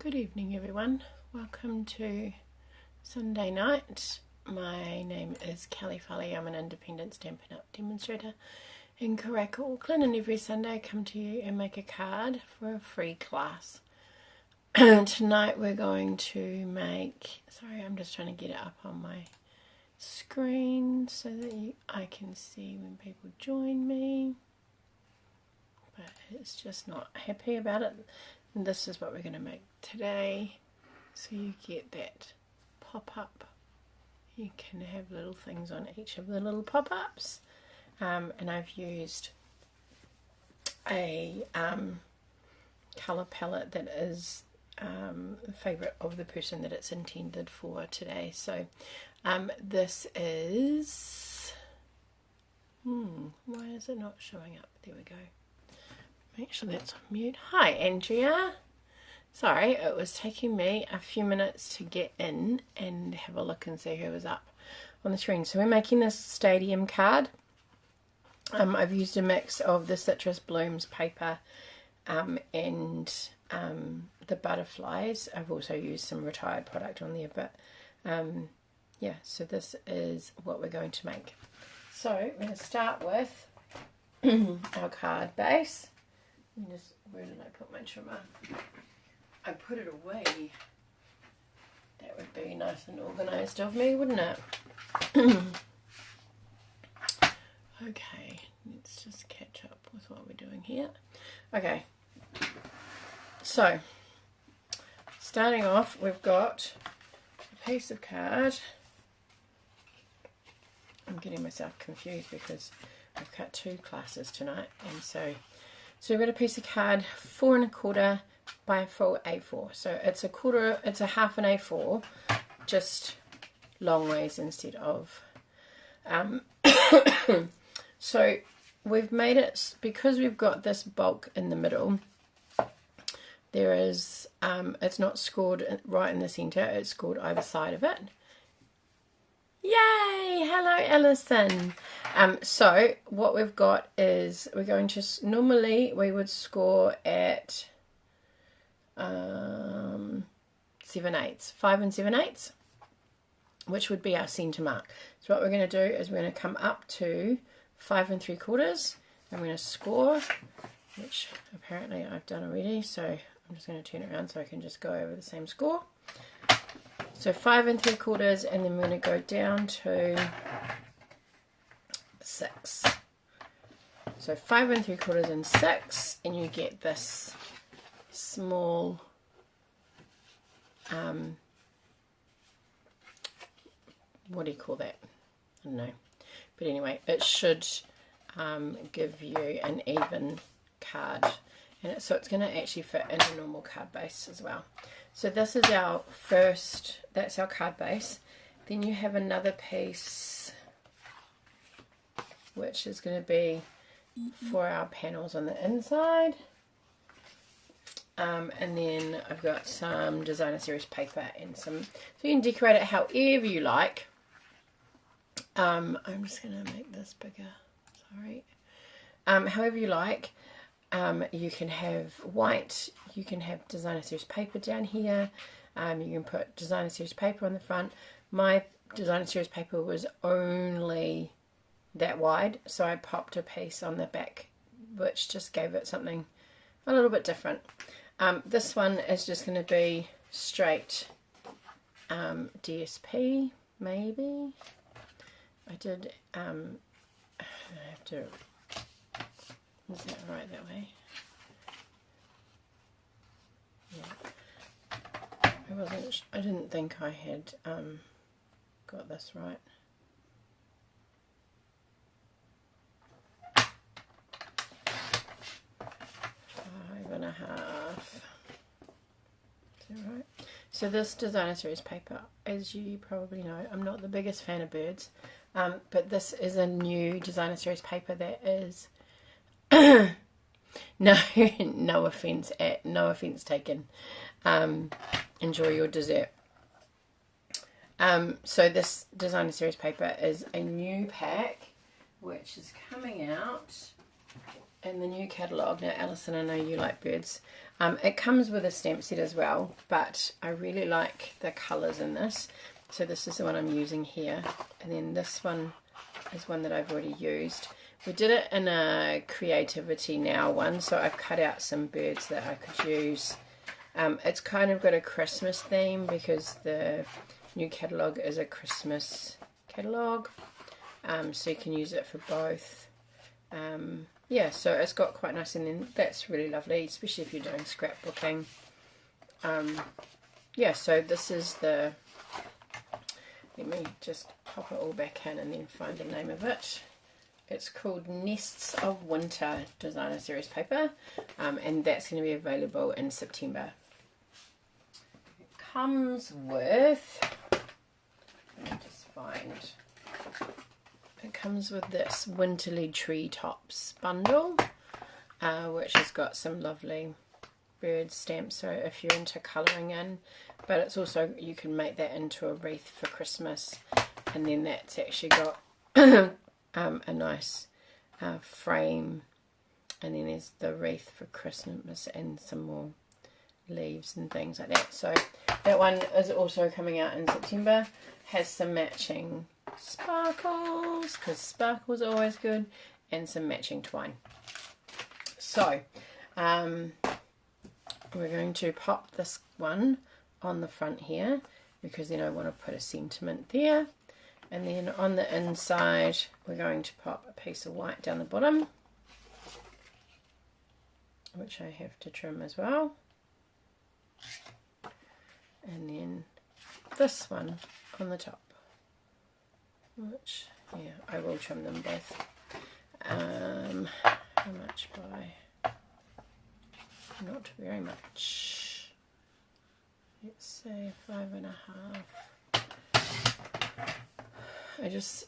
Good evening everyone, welcome to Sunday night. My name is Kelley Farley. I'm an independent Stampin' Up demonstrator in Karaka, Auckland, and every Sunday I come to you and make a card for a free class. Tonight we're going to make, sorry I'm just trying to get it up on my screen so that I can see when people join me, but it's just not happy about it. And this is what we're going to make today. So you get that pop-up. You can have little things on each of the little pop-ups. And I've used a colour palette that is a favourite of the person that it's intended for today. So this is... why is it not showing up? There we go. Make sure that's on mute. Hi Andrea. Sorry, it was taking me a few minutes to get in and have a look and see who was up on the screen. So we're making this stadium card. I've used a mix of the Citrus Blooms paper and the butterflies. I've also used some retired product on there, but yeah, so this is what we're going to make. So we're going to start with our card base. Just, where did I put my trimmer? I put it away. That would be nice and organised of me, wouldn't it? Okay, let's just catch up with what we're doing here. Okay, so starting off, we've got a piece of card. I'm getting myself confused because I've cut two classes tonight, and so we've got a piece of card 4 1/4 by a full A4. So it's a quarter, it's a half an A4, just long ways instead of. So we've made it, because we've got this bulk in the middle, there is, it's not scored right in the centre, it's scored either side of it. Yay! Hello Alison. So what we've got is we're going to, normally we would score at 7/8, 5 7/8, which would be our centre mark. So what we're going to do is we're going to come up to 5 3/4 and we're going to score, which apparently I've done already, so I'm just going to turn it around so I can just go over the same score. So 5 3/4, and then we're going to go down to 6. So 5 3/4 and 6, and you get this small what do you call that? I don't know. But anyway, it should give you an even card. And so it's going to actually fit in a normal card base as well. So this is our first, that's our card base. Then you have another piece which is going to be for our panels on the inside. And then I've got some designer series paper and some, so you can decorate it however you like. I'm just going to make this bigger, sorry. However you like. You can have white, you can have designer series paper down here, you can put designer series paper on the front. My designer series paper was only that wide, so I popped a piece on the back which just gave it something a little bit different. This one is just going to be straight DSP, maybe. I did, I have to, is that right that way? Yeah. I didn't think I had got this right. Five and a half. Is that right? So this designer series paper, as you probably know, I'm not the biggest fan of birds, but this is a new designer series paper that is no offense taken. Enjoy your dessert. So this designer series paper is a new pack which is coming out and the new catalogue. Now Alison, I know you like birds. It comes with a stamp set as well, but I really like the colours in this. So this is the one I'm using here, and then this one is one that I've already used. We did it in a Creativity Now one, so I've cut out some birds that I could use. It's kind of got a Christmas theme because the new catalogue is a Christmas catalogue, so you can use it for both. Yeah, so it's got quite nice, and then that's really lovely, especially if you're doing scrapbooking. Yeah, so this is the, let me just pop it all back in and then find the name of it. It's called Nests of Winter Designer Series paper, and that's going to be available in September. It comes with, let me just find, it comes with this Winterly Treetops bundle, which has got some lovely bird stamps, so if you're into colouring in, but it's also, you can make that into a wreath for Christmas, and then that's actually got a nice frame, and then there's the wreath for Christmas and some more leaves and things like that. So that one is also coming out in September. Has some matching sparkles, because sparkles are always good, and some matching twine. So we're going to pop this one on the front here, because then I want to put a sentiment there. And then on the inside, we're going to pop a piece of white down the bottom, which I have to trim as well. And then this one on the top, which, yeah, I will trim them both. How much by? Not very much. Let's say 5.5. I just,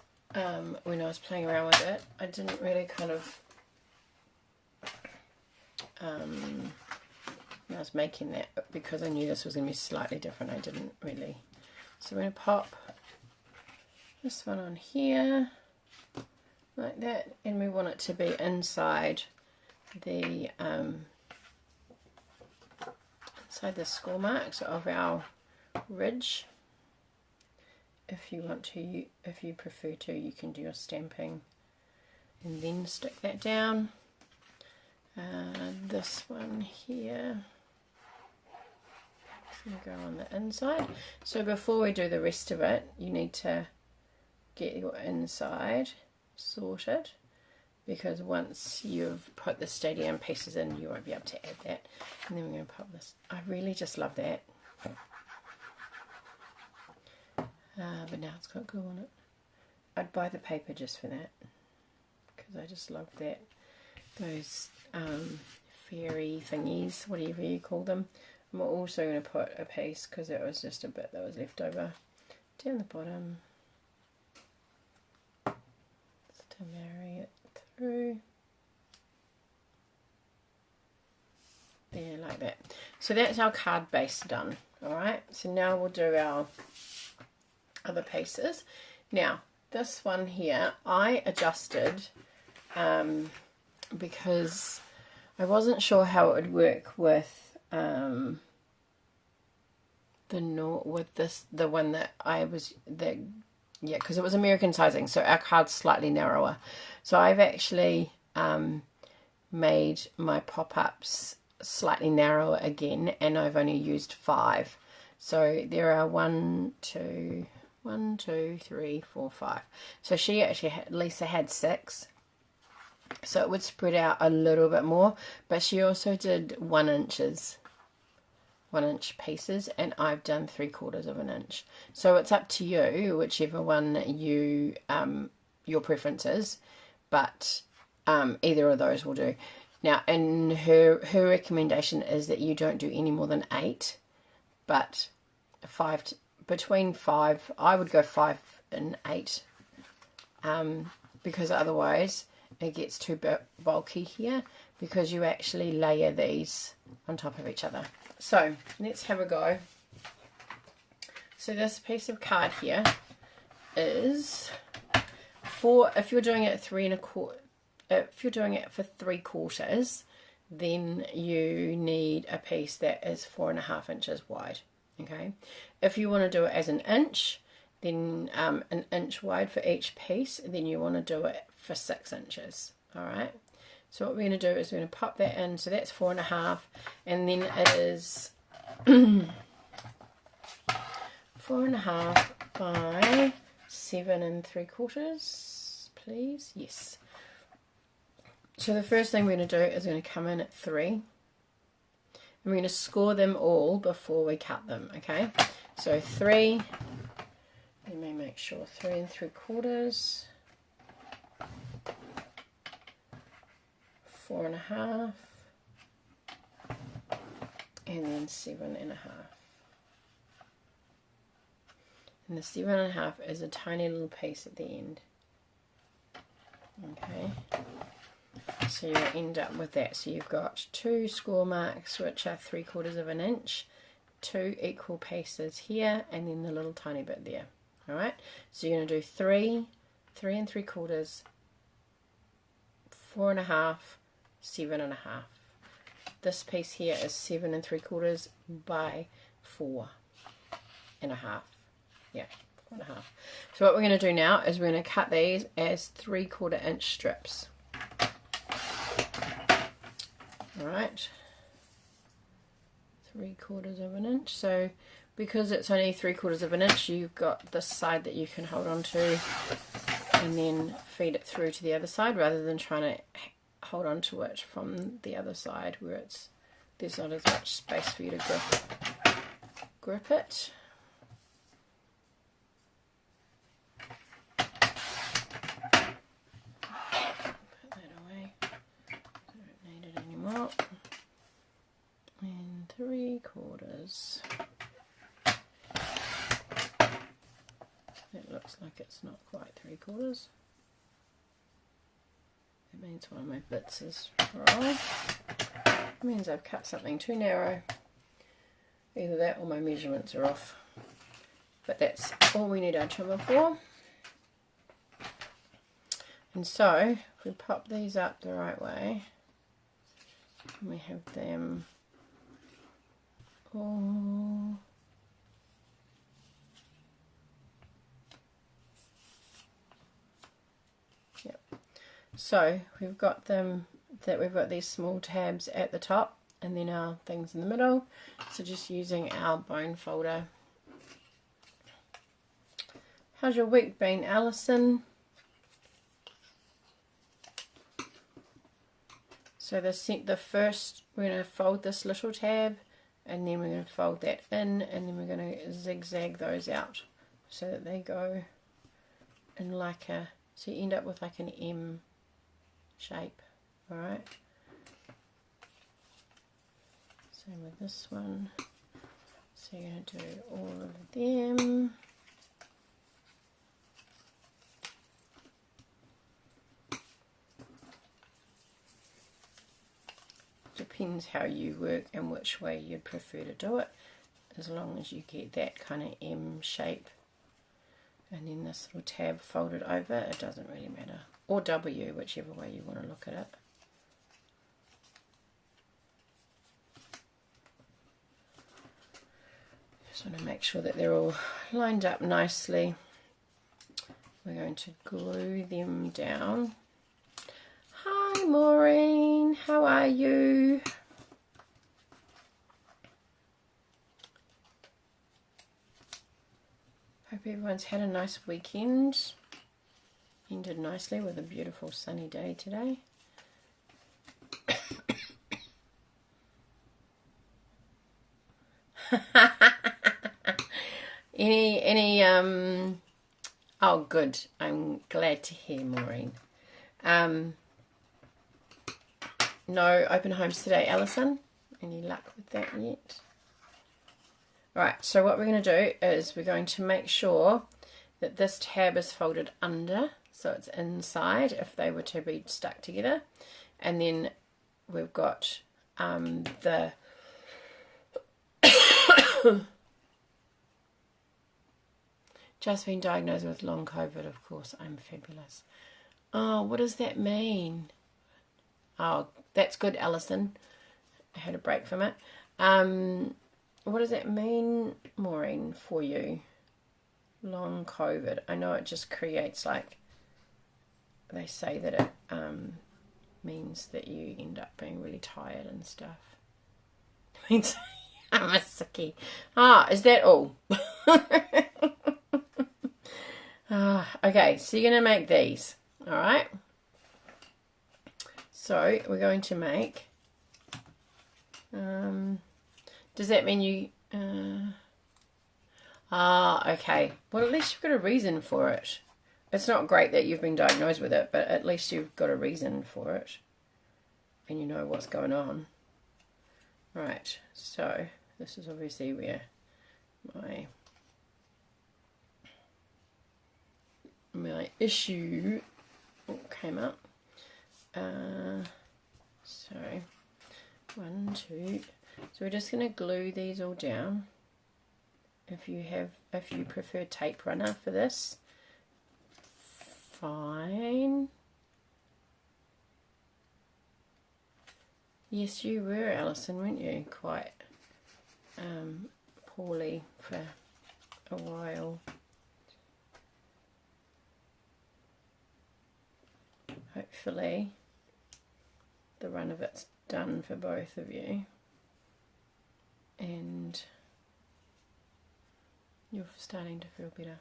when I was playing around with it, I didn't really kind of, when I was making that, because I knew this was going to be slightly different, I didn't really. So we're going to pop this one on here, like that, and we want it to be inside the, score marks of our ridge. If you want to, if you prefer to, you can do your stamping and then stick that down. This one here is going to go on the inside. So before we do the rest of it, you need to get your inside sorted, because once you've put the stadium pieces in, you won't be able to add that. And then we're going to pop this. I really just love that. But now it's got glue on it. I'd buy the paper just for that, because I just love that. Those fairy thingies, whatever you call them. I'm also going to put a piece, because it was just a bit that was left over, down the bottom, just to marry it through. There, like that. So that's our card base done. Alright, so now we'll do our other pieces. Now this one here I adjusted because I wasn't sure how it would work with the one that I was because it was American sizing, so our card's slightly narrower. So I've actually made my pop-ups slightly narrower again, and I've only used 5. So there are 1, 2, 3, 4, 5. So she actually Lisa had 6, so it would spread out a little bit more, but she also did 1 inch pieces, and I've done 3/4 of an inch. So it's up to you, whichever one you your preference is, but either of those will do. Now, and her recommendation is that you don't do any more than 8, but between 5, I would go 5 and 8, because otherwise it gets too bulky here, because you actually layer these on top of each other. So let's have a go. So this piece of card here is if you're doing it 3 1/4, if you're doing it for 3/4, then you need a piece that is 4.5 inches wide. Okay, if you want to do it as an inch, then an inch wide for each piece, then you want to do it for 6 inches. All right, so what we're going to do is we're going to pop that in, so that's 4.5, and then it is 4.5 by 7 3/4, please. Yes. So the first thing we're going to do is we're going to come in at 3, and we're going to score them all before we cut them. Okay, so 3. Let me make sure 3 3/4, 4.5, and then 7.5. And the 7.5 is a tiny little piece at the end. Okay, so you end up with that. So you've got 2 score marks, which are 3/4 of an inch, 2 equal pieces here, and then the little tiny bit there. All right, so you're going to do 3, 3 3/4, 4.5, 7.5. This piece here is 7 3/4 by 4.5. Yeah, 4.5. So what we're going to do now is we're going to cut these as 3/4 inch strips. All right, 3/4 of an inch. So because it's only 3/4 of an inch, you've got this side that you can hold on to and then feed it through to the other side, rather than trying to hold on to it from the other side where there's not as much space for you to grip it. Put that away, don't need it anymore. And 3/4. It looks like it's not quite 3/4. It means one of my bits is wrong. It means I've cut something too narrow. Either that or my measurements are off. But that's all we need our trimmer for. And so, if we pop these up the right way, and we have them all so we've got them, that we've got these small tabs at the top and then our things in the middle. So just using our bone folder. How's your week been, Alison? So the first, we're going to fold this little tab, and then we're going to fold that in, and then we're going to zigzag those out so that they go in like a, so you end up with like an M shape. Alright, same with this one. So you're going to do all of them. Depends how you work and which way you'd prefer to do it, as long as you get that kind of M shape. And then this little tab folded over, it doesn't really matter. Or W, whichever way you want to look at it. Just want to make sure that they're all lined up nicely. We're going to glue them down. Hi Maureen, how are you? Hope everyone's had a nice weekend. Ended nicely with a beautiful sunny day today. Oh good, I'm glad to hear, Maureen. No open homes today, Alison? Any luck with that yet? Alright, so what we're going to do is we're going to make sure that this tab is folded under, so it's inside if they were to be stuck together. And then we've got the just been diagnosed with long COVID, of course. I'm fabulous. Oh, what does that mean? Oh, that's good, Alison. I had a break from it. What does that mean, Maureen, for you? Long COVID. I know it just creates, like, they say that it means that you end up being really tired and stuff. It means I'm a sickie. Ah, is that all? Okay, so you're going to make these, all right? So we're going to make, does that mean you, okay. Well, at least you've got a reason for it. It's not great that you've been diagnosed with it, but at least you've got a reason for it. And you know what's going on. Right, so this is obviously where my issue came up. So 1, 2. So we're just going to glue these all down. If you prefer tape runner for this, fine. Yes, you were, Alison, weren't you? Quite poorly for a while. Hopefully the run of it's done for both of you and you're starting to feel better.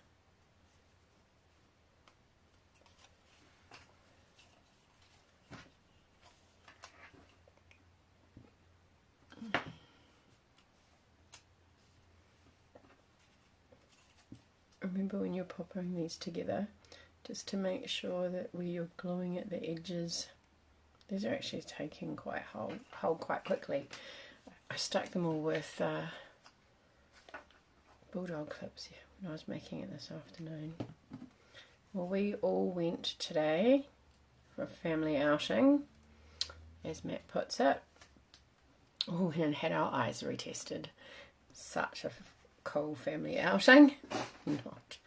Remember when you're popping these together, just to make sure that where you're gluing at the edges, these are actually taking quite hold quite quickly. I stuck them all with bulldog clips here when I was making it this afternoon. Well, we all went today for a family outing, as Matt puts it. Oh, and had our eyes retested. Such a cool family outing. Not.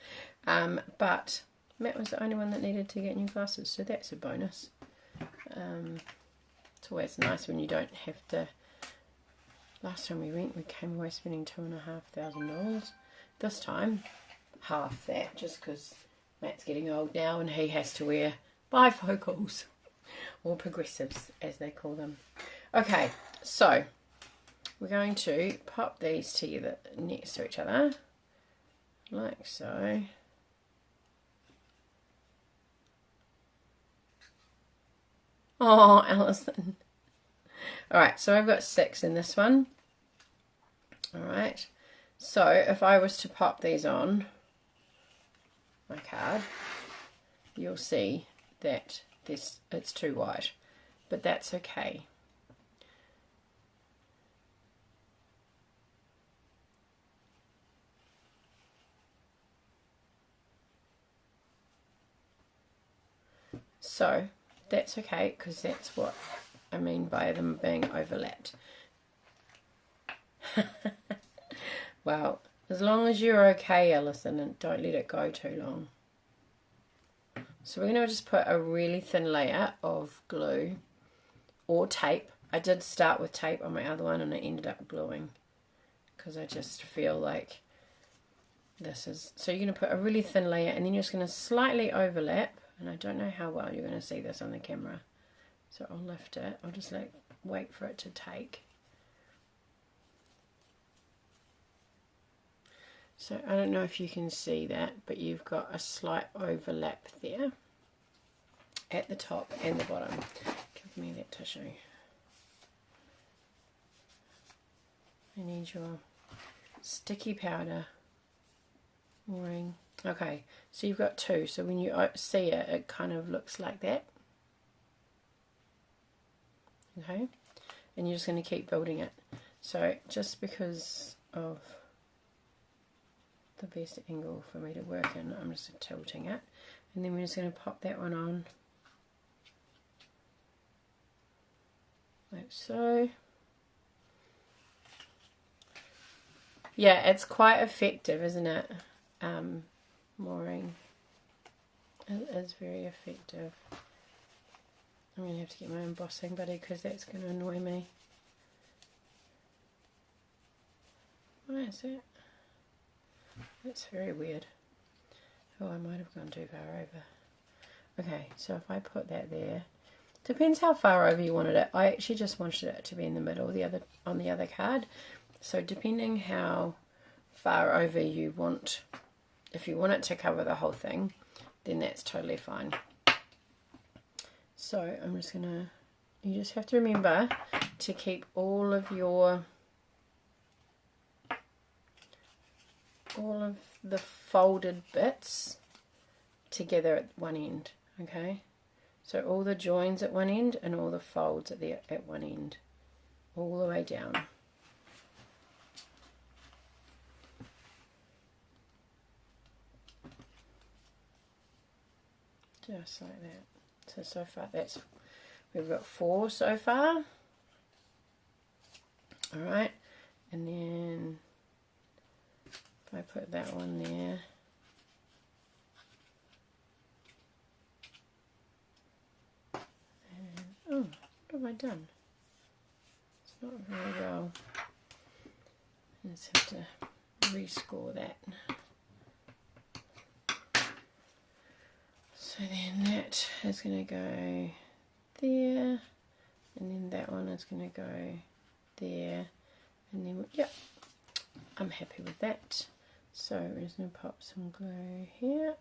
But Matt was the only one that needed to get new glasses, so that's a bonus. It's always nice when you don't have to. Last time we went, we came away spending $2,500. This time, half that, just because Matt's getting old now and he has to wear bifocals, or progressives as they call them. Okay, so we're going to pop these together next to each other, like so. Oh, Alison. Alright, so I've got 6 in this one. Alright, so if I was to pop these on my card, you'll see that it's too wide, but that's okay. So that's okay, because that's what I mean by them being overlapped. Well, as long as you're okay, Alison, and don't let it go too long. So we're going to just put a really thin layer of glue or tape. I did start with tape on my other one and I ended up gluing because I just feel like this is... So you're going to put a really thin layer and then you're just going to slightly overlap. And I don't know how well you're going to see this on the camera. So I'll lift it. I'll just wait for it to take. So I don't know if you can see that, but you've got a slight overlap there at the top and the bottom. Give me that tissue. I need your sticky powder. Maureen. Okay, so you've got 2. So when you see it, it kind of looks like that. Okay, and you're just going to keep building it. So just because of the best angle for me to work in, I'm just tilting it, and then we're just going to pop that one on like so. Yeah, it's quite effective, isn't it, Maureen? It is very effective. I'm going to have to get my embossing buddy because that's going to annoy me. Why is that? That's very weird. Oh, I might have gone too far over. Okay, so if I put that there, depends how far over you wanted it. I actually just wanted it to be in the middle, on the other card. So depending how far over you want, if you want it to cover the whole thing, then that's totally fine. So I'm just gonna, you just have to remember to keep all of the folded bits together at one end, okay? So all the joins at one end and all the folds at one end, all the way down. Just like that. So far we've got 4 so far. Alright, and then if I put that one there, and, oh, what have I done? It's not very well. I just have to rescore that. So then that is going to go there, and then that one is going to go there, and then, yep, I'm happy with that. So we're just going to pop some glue here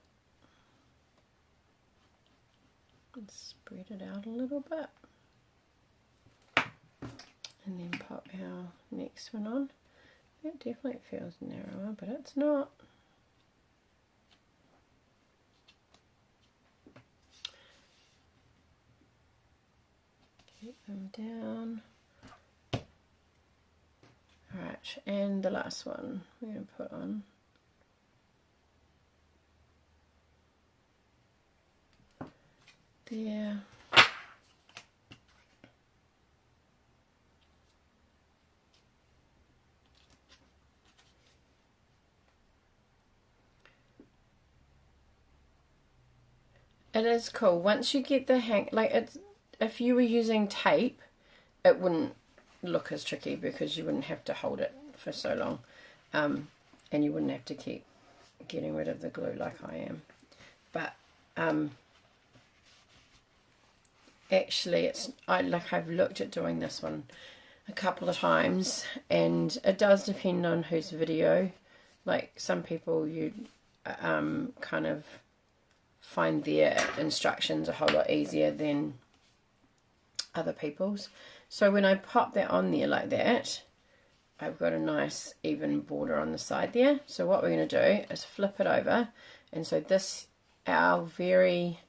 and spread it out a little bit, and then pop our next one on. That definitely feels narrower, but it's not. Keep them down. Alright, and the last one we're going to put on. There. It is cool. Once you get the hang, like it's, if you were using tape, it wouldn't look as tricky because you wouldn't have to hold it for so long, and you wouldn't have to keep getting rid of the glue like I am. But actually, I've looked at doing this one a couple of times, and it does depend on whose video. Like some people, you kind of find their instructions a whole lot easier than other people's. So when I pop that on there like that, I've got a nice even border on the side there. So what we're going to do is flip it over, and so this, our very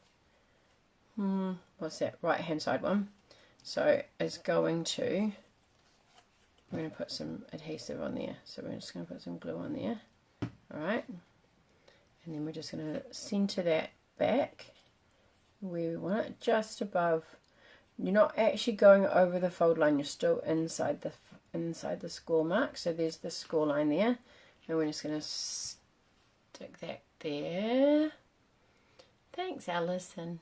what's that, right hand side one, so is going to, we're going to put some adhesive on there. So we're just going to put some glue on there. Alright, and then we're just going to center that back where we want it, just above. You're not actually going over the fold line, you're still inside the score mark. So there's the score line there, and we're just going to stick that there. Thanks, Alison.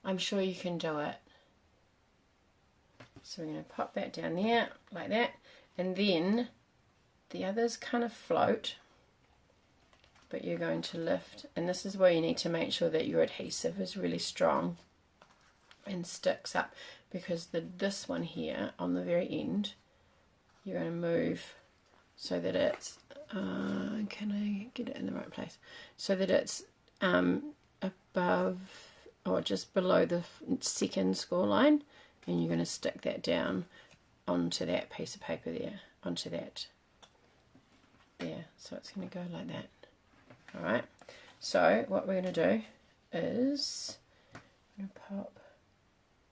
I'm sure you can do it. So we're going to pop that down there like that, and then the others kind of float, but you're going to lift, and this is where you need to make sure that your adhesive is really strong and sticks up, because this one here on the very end, you're going to move so that it's can I get it in the right place, so that it's above or just below the second score line, and you're going to stick that down onto that piece of paper there, onto that there. So it's going to go like that. Alright, so what we're going to do is I'm going to pop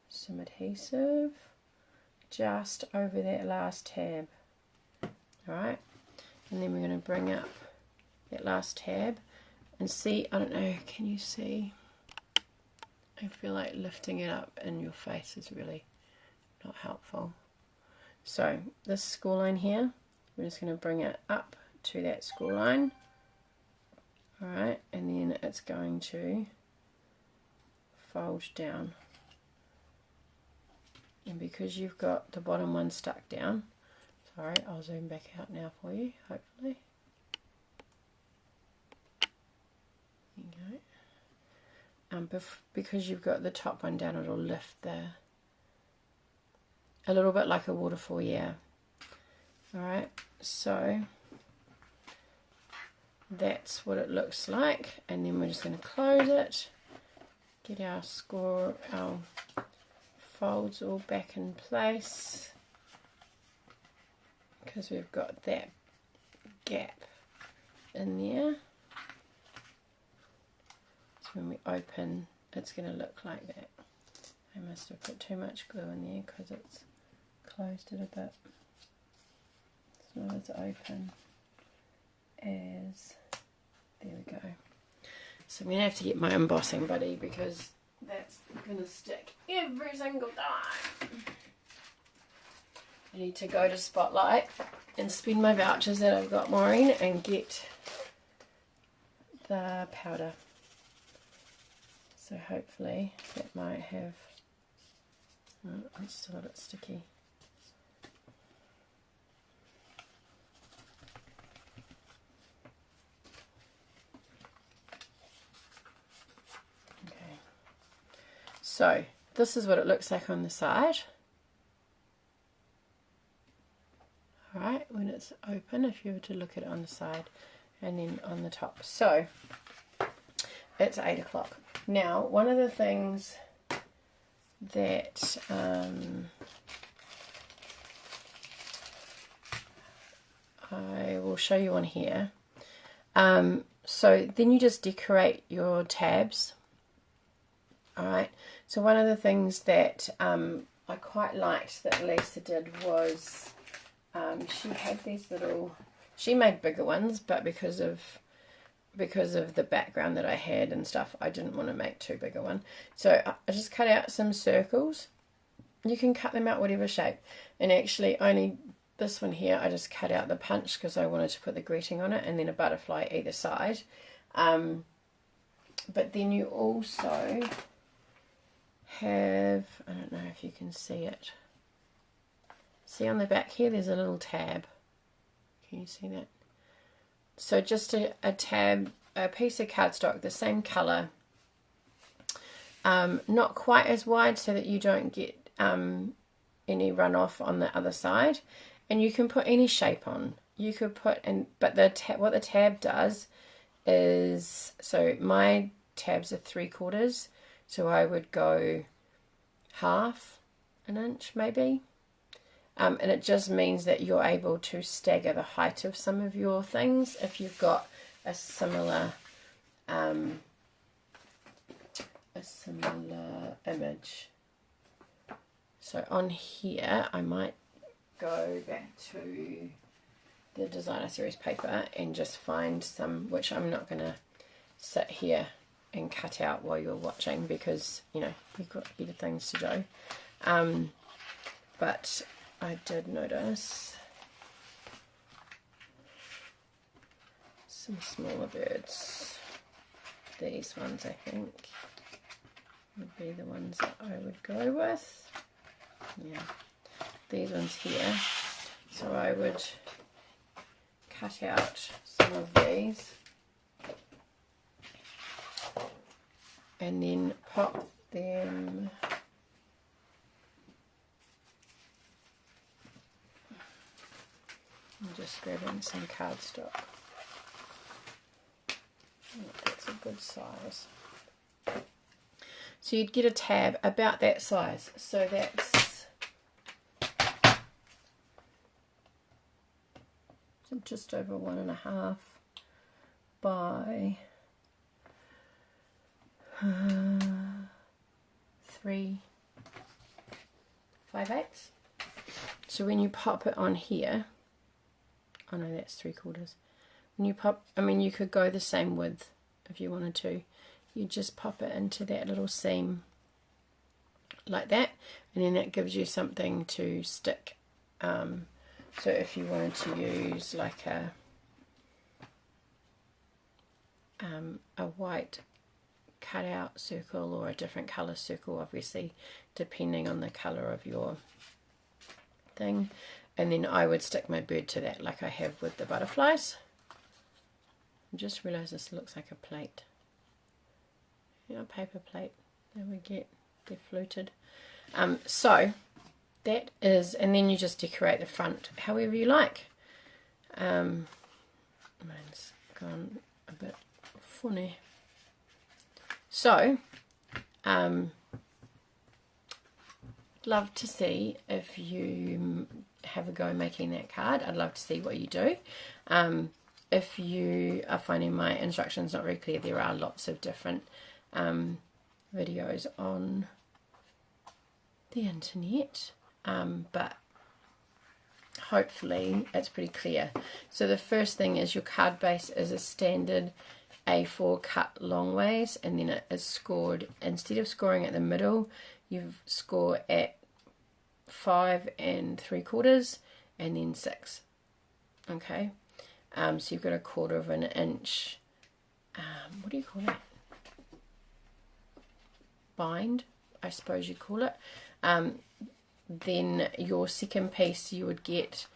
some adhesive just over that last tab. Alright, and then we're going to bring up that last tab and see, I don't know, can you see? I feel like lifting it up in your face is really not helpful. So this score line here, we're just going to bring it up to that score line. Alright, and then it's going to fold down. because you've got the bottom one stuck down, sorry, I'll zoom back out now for you, hopefully. There you go. Because you've got the top one down, it'll lift a little bit like a waterfall, yeah. Alright, so that's what it looks like, and then we're just going to close it, get our folds all back in place, because we've got that gap in there. So when we open, it's going to look like that. I must have put too much glue in there because it's closed it a bit. It's not as open as, there we go. So I'm going to have to get my embossing buddy because that's going to stick every single time. I need to go to Spotlight and spend my vouchers that I've got, Maureen, and get the powder. So hopefully that might have, oh, it's still a bit sticky. Okay, so this is what it looks like on the side. Alright, when it's open, if you were to look at it on the side, and then on the top. So it's 8 o'clock. Now, one of the things that I will show you on here, so then you just decorate your tabs. Alright, so one of the things that I quite liked that Lisa did was she had these little, she made bigger ones, but because of the background that I had and stuff, I didn't want to make too big a one. So I just cut out some circles. You can cut them out whatever shape. And actually only this one here, I just cut out the punch because I wanted to put the greeting on it, and then a butterfly either side. But then you also have, I don't know if you can see it. See on the back here, there's a little tab. Can you see that? So just a tab, a piece of cardstock, the same colour, not quite as wide so that you don't get any runoff on the other side, and you can put any shape on. You could put in, but what the tab does is, so my tabs are 3/4, so I would go 1/2 an inch maybe. And it just means that you're able to stagger the height of some of your things if you've got a similar image. So on here, I might go back to the designer series paper and just find some, which I'm not going to sit here and cut out while you're watching because, you know, you've got better things to do. But I did notice some smaller birds. These ones, I think, would be the ones that I would go with. Yeah, these ones here. So I would cut out some of these and then pop them . I'm just grabbing some cardstock. Oh, that's a good size. So you'd get a tab about that size. So that's just over 1.5 by 3 5/8. So when you pop it on here, oh no, that's 3/4. When you pop, I mean, you could go the same width if you wanted to. You just pop it into that little seam like that, and then that gives you something to stick. So if you wanted to use like a white cut out circle or a different colour circle, obviously depending on the colour of your thing, and then I would stick my bird to that like I have with the butterflies. I just realised this looks like a plate. Yeah, a paper plate that we get, they're fluted. So that is, and then you just decorate the front however you like. Mine's gone a bit funny. So, love to see if you have a go making that card. I'd love to see what you do. If you are finding my instructions not very clear, there are lots of different videos on the internet, but hopefully it's pretty clear. So the first thing is your card base is a standard A4 cut long ways, and then it is scored, instead of scoring at the middle, you score at 5 3/4 and then 6. Okay, so you've got 1/4 of an inch, what do you call that? Bind, I suppose you call it. Then your second piece you would get,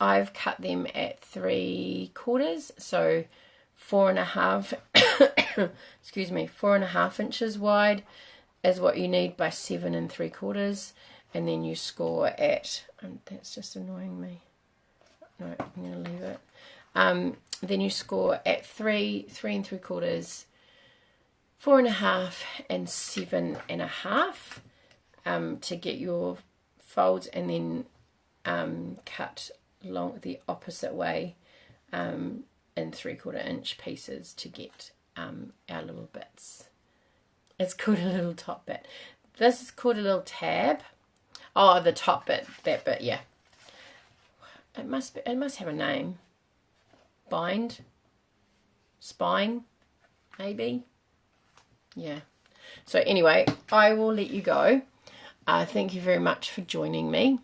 I've cut them at 3/4, so 4.5 excuse me, 4.5 inches wide is what you need by 7 3/4, and then you score at, that's just annoying me, no, I'm going to leave it. Then you score at 3 3/4, 4.5 and 7.5 to get your folds, and then cut along the opposite way in 3/4 inch pieces to get our little bits. It's called a little top bit. This is called a little tab. Oh, the top bit, that bit, yeah. It must have a name. Bind, spine, maybe. Yeah. So anyway, I will let you go. Thank you very much for joining me.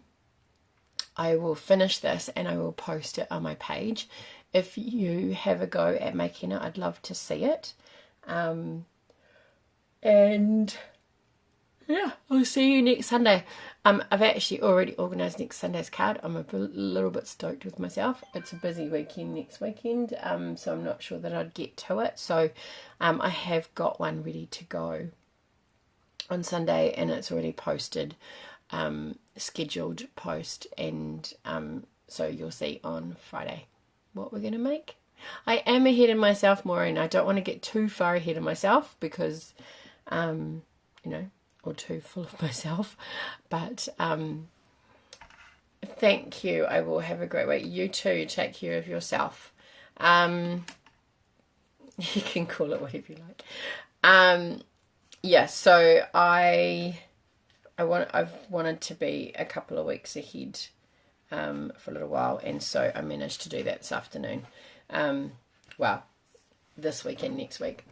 I will finish this and I will post it on my page. If you have a go at making it, I'd love to see it. And yeah, I'll see you next Sunday. I've actually already organised next Sunday's card. I'm a little bit stoked with myself. It's a busy weekend next weekend, so I'm not sure that I'd get to it. So I have got one ready to go on Sunday, and it's already posted, scheduled post, and so you'll see on Friday what we're going to make. I am ahead of myself, Maureen. I don't want to get too far ahead of myself because, you know, or too full of myself, but thank you. I will have a great week. You too, take care of yourself. You can call it whatever you like. Yeah, so I've wanted to be a couple of weeks ahead for a little while, and so I managed to do that this afternoon. Well, this week and next week.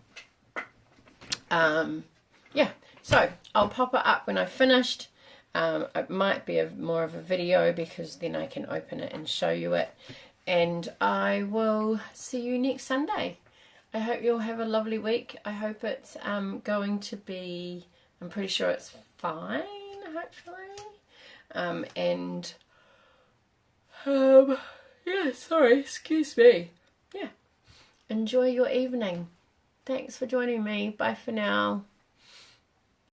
Yeah, so I'll pop it up when I've finished. It might be more of a video because then I can open it and show you it. And I will see you next Sunday. I hope you'll have a lovely week. I hope it's going to be, I'm pretty sure it's fine, hopefully. Yeah, sorry, excuse me. Yeah, enjoy your evening. Thanks for joining me. Bye for now.